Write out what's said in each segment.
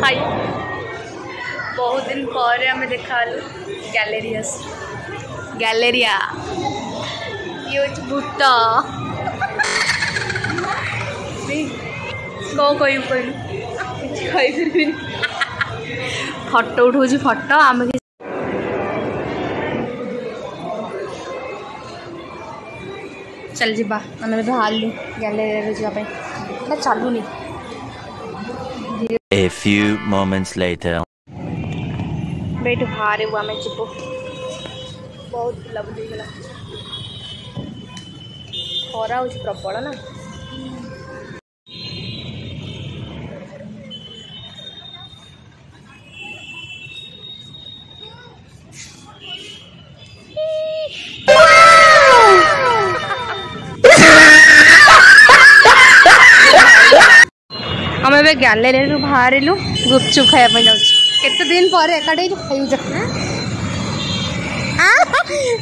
हाय बहुत दिन पर आम देखा गैलेरिया ये भूत कौन कहलु फटो उठाऊ फटो आम चल जा आम बाहर गैलेरिया जावाई चलुनी। A few moments later. बेट बाहर आम जीव बहुत बुलाबुली गला खरा हो प्रबल ना आम ए गैलेरिया बाहर गुपचुप खायापी जाऊँ केते दिन पर एकाटे खाऊ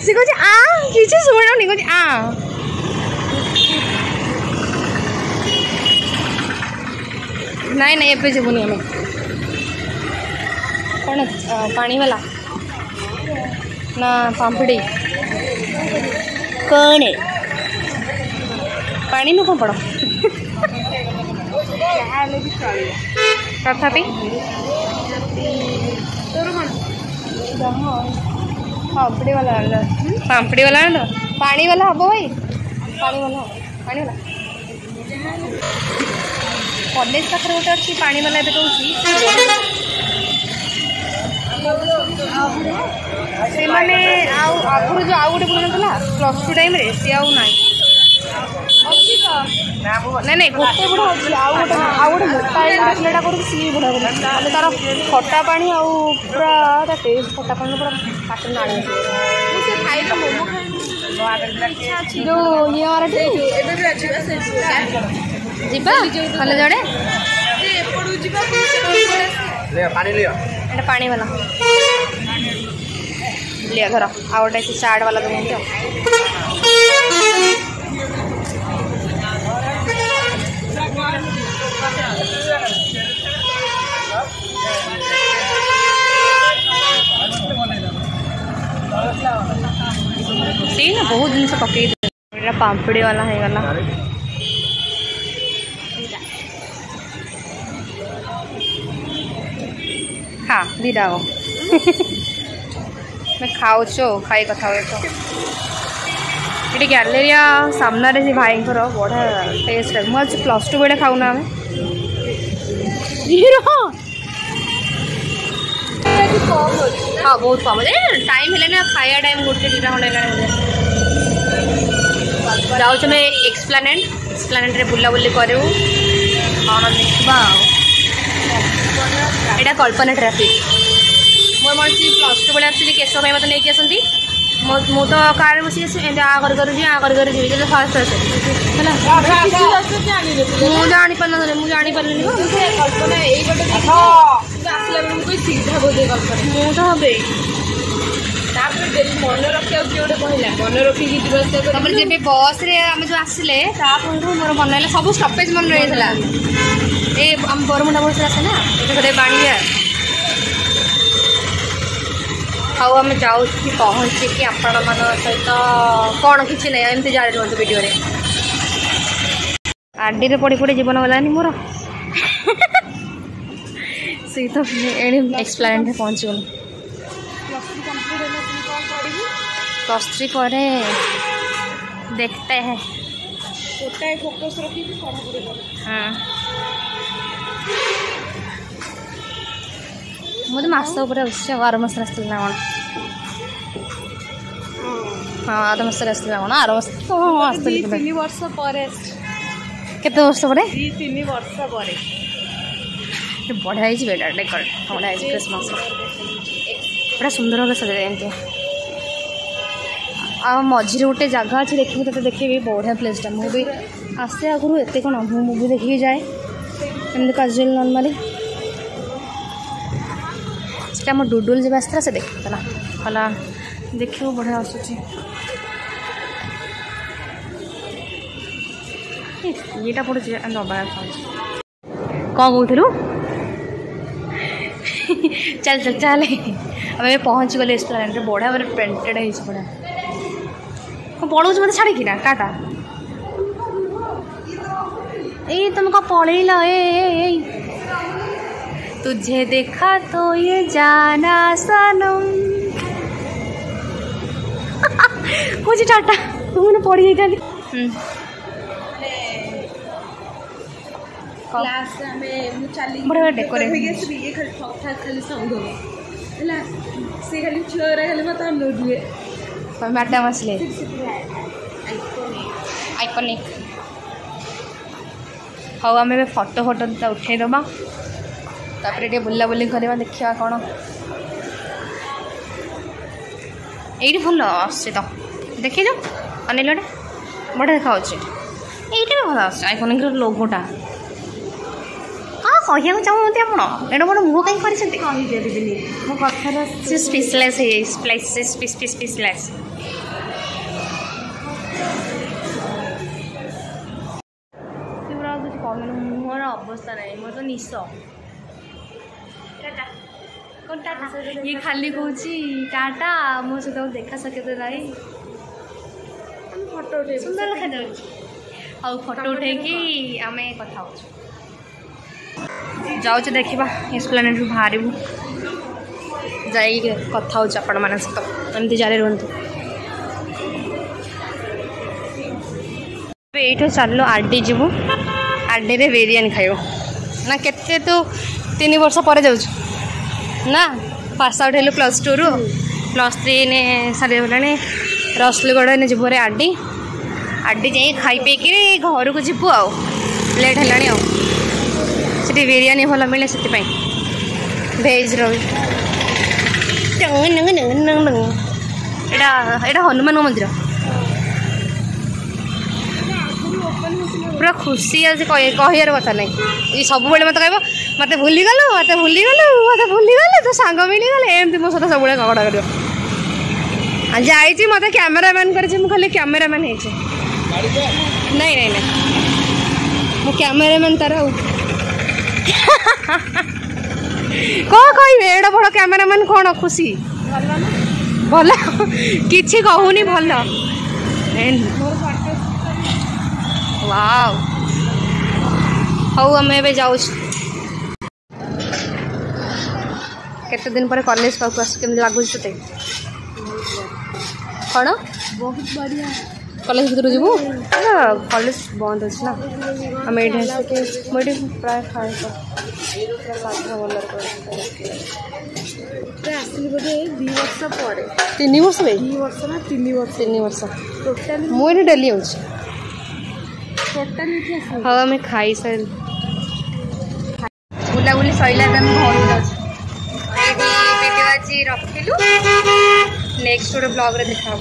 सी कह किसी शुणुनि कह नाई नाई एवं जीवनी आम कौन पानी वाला ना पांपड़ी कौन पानी नु कौन पड़ तथापि पापड़ी वाला पापड़ी वाला पानी वाला हम भाई पानी वाला कॉलेज पाखे गोटे अच्छी पानी वाला दौर से मैंने आगुरी जो आउ गोटे बुला +2 टाइम सी आउ ना नहीं नहीं गोटे बुढ़ा अच्छी आउ गोटे मोटा पिलाटा कर सी बुढ़ा बुढ़ा तार खटा पानी आउ पूरा टेस्ट खटा पानी पूरा पाट नाड़ी जो ये जीवा भले जड़े पानी वाला लिया धर आउ गोटे चाट वाला देते ना बहुत जिन पकई पापड़ी वाला है गला हाँ दीदा मैं खाऊ खाई कथा ये गैलेरिया सामने से भाई बढ़िया टेस्ट है मुझे +2 बेड़े खाऊना आम हाँ बहुत कम टाइम है ना खाया टाइम गोटे 2टा खंडे जाऊँ मैं एक्सप्लानेट रे बुलाबुली करूँ कौन देखा यहाँ कल्पना ट्राफिक मोर मन से +2 बेले एक्चुअली केशव भाई मत नहीं आसती मु तो कार बस कर फर्स्ट मुझे जानी मन रखी जब बस रे आम जो आसिले मोर मन है सब स्टपेज मन रही है आम बरमुंडा बस आसे ना ये बाणिया आउ आम जाऊँ पहुँचिकी आपण मान सहित कौन किसी ना एमती जारी रुहतु वीडियो आरडी पड़ी पड़ी जीवन गलानी मोर से तो एक्सप्लेनेट पहुँचल +3 पर देखते हैं फोकस रखी हाँ मुझे मस आर मस ना कौन हाँ आध मस कौन आर मस 3 वर्ष पर केते वर्ष पर 3 वर्ष पर बढ़िया बेटा डेकोरेट बढ़िया क्रिसमस बड़ा सुंदर भाव सजाए एमती आ मझे गोटे जगह अच्छे देखिए तो देखिए बढ़िया प्लेसटा मुझे आसे आगु एत कौन मुवी देखिए जाए एमती काजुअल नॉर्मली से आम डुडुल जब आसला से देखला कहला देखिए बढ़िया आसूची ये पड़े दबा कौन कहलु चल चल चल आम पहुँच गले एस्प्लानेड बढ़िया मेरे पेंटेड है बढ़िया पढ़ू मत छाड़ी ना टाटा ए तुम का पढ़ेल ए तुझे देखा तो ये जाना सनम मुझे टाटा तुमने पढ़ी जाइए क्लास में चली बड़ा डेकोरेट ये खाली ठक ठाक खाली साउंड हो ହେଲା से खाली छुरा खाली मत अनुदिए मैडम आसले आइकनिक हाँ आम फोटो फोटो उठे दबा तापर ये बुलाबुली करवा देखा कौन ये भल आस तो देखी जो अनिल बढ़िया देखा ये भी भल आस आइकनिक लोगोटा हाँ कहू चाहते आप एड बड़ मुह कहीं कहीदेवी मो कथार स्पेशलाइज स्पेशलाइज कहूँ मुहर अवस्था ना मोर तो निश ये खाली कौन टाटा मो सहित देखा सके नाई फोटो उठे सुंदर देखा फोटो उठे आम कथा जाऊँ देखा एस्प्लानेड बाहर जाइए कथा आपण मान सहित एमती जारी रुहतु ये चलो आरडी जीवु आरडी रे बिरियानी खाइबो ना केते तो 3 वर्ष पर जाऊँ ना पास आउट हेलु +2 रु +3 ने सारी गलानी रसलगढ़ ने जीव आरडी आरडी जाई खाई पीकि घर को जीवु आ लेट है सीटी बिरियानी भल मिले से भेज रहा हनुमान मंदिर पूरा खुशी आज कहार कथा ना ये सब मत कह मत भूलीगलु मत भूलीगलु मत भूलीगलु तो सांग मिलीगले एमती मो सहित सब झगड़ा कर जाइए मत कैमेरामैन कर खाली कैमेरामैन हो नहीं नहीं नहीं मो कैमेरामैन तार कौन कहे एड बड़ कैमेरामैन कौन खुशी भल किसी कहूनी भल वाव हऊ आम ए जाऊ केते दिन पर कॉलेज पाक आस केमती लगुच ते कौन बहुत बढ़िया कॉलेज भर जीवु कॉलेज बंद अच्छे ना आम ये मुझे प्राय खाए आसली बोधे 2 वर्ष पर 3 वर्ष 2 वर्ष ना 3 वर्ष टोटाली मुझे डेली हो टोटाली हाँ आम खाई सार बुलाबुली सैला घर आज रखिलु नेक्स्ट गोटे ब्लॉग रे देखा।